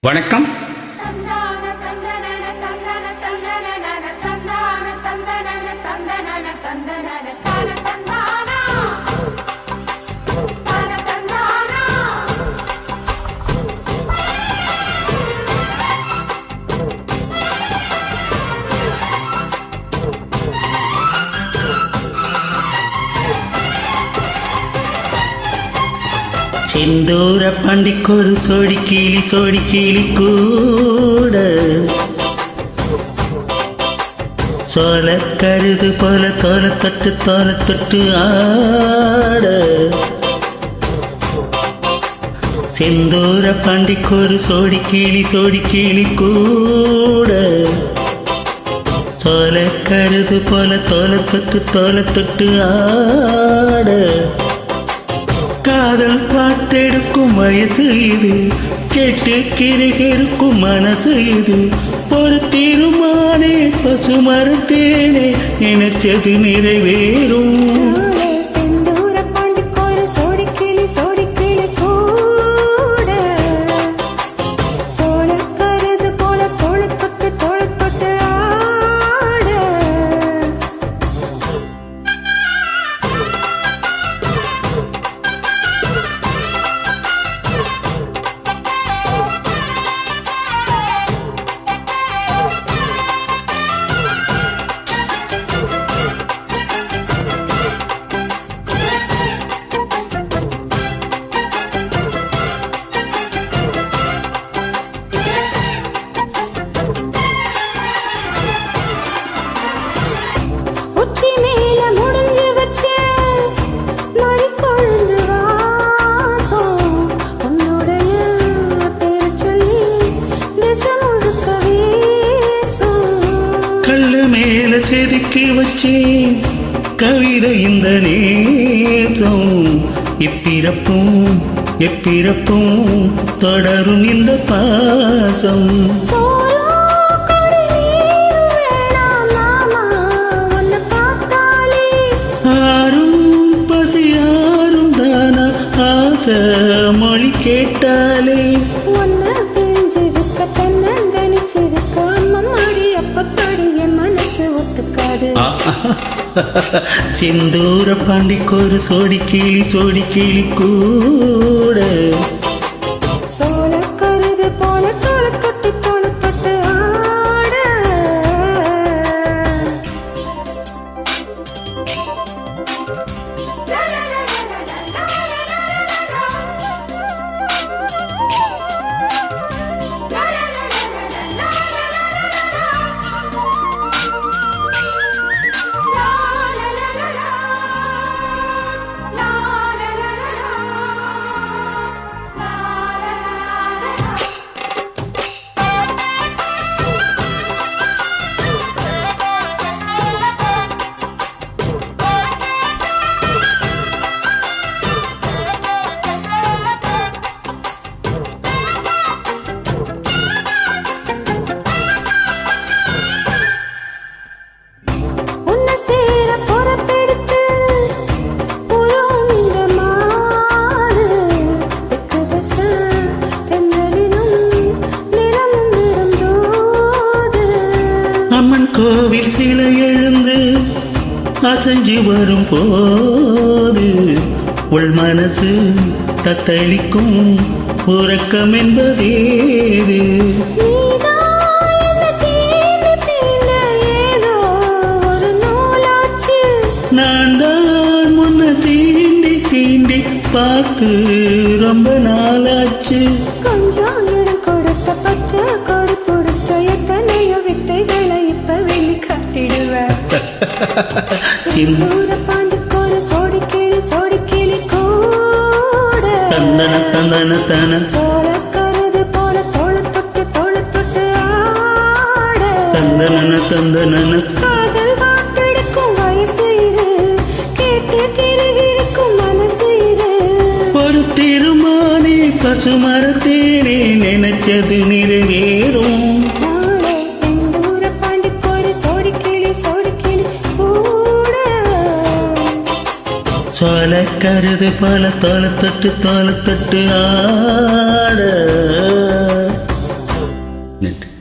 வணக்கம். செந்தூர பண்டிக்கொரு சோடி கிளி கூட சோல கருது போல தோல தொட்டு ஆட. செந்தூர பண்டிக்கொரு சோடி கிளி கூட சோல கருது போல தோல தொட்டு ஆட. காதல் பாட்டெடுக்கும் வயசு இது, கேட்டு கிருகிருக்கும் மனசு இது. ஒரு தீர்மானே பசுமரத்தேனே நினைச்சது நிறைவேறும். மேல செதுக்கி வச்சேன் கவிதை இந்த நேசம். எப்பிறப்பும் தொடரும் இந்த பாசம். ஆரும் பசியாரும் தானா ஆசை மொழி கேட்டாலே செந்தூர பாண்டிக்கொரு சோடி கிளி கூட சோழ கருது போல தோள தொட்டு ஆட. அம்மன் கோவில் சிலை எழுந்து அசைஞ்சு வரும் போது உள் மனசு தத்தளிக்கும் உறக்கம் என்பதேது. நான் தான் முன்ன சீண்டி பார்த்து ரொம்ப நாளாச்சு. கொஞ்சம் இடம் கொடுத்த பச்சை கொடி பிடிச்ச எத்தனையோ வித்தைகளை இப்ப வெளி காட்டிடுவேன். செந்தூர பாண்டிக்கொரு சோடி கிளி கூட தந்தன சோழ கருது போல தோள தொட்டு ஆட. தந்தன காதல் பாட்டெடுக்கும் வயசு இது, கேட்டு கிருகிருக்கும் மனசு இது. ஒரு திருமானே பசுமரத்தேனே நினைச்சது நிறைவேறும். செந்தூர பாண்டிக்கொரு சோடி கிளி கூட சோல கருது போல தோல தொட்டு ஆட. நன்றி.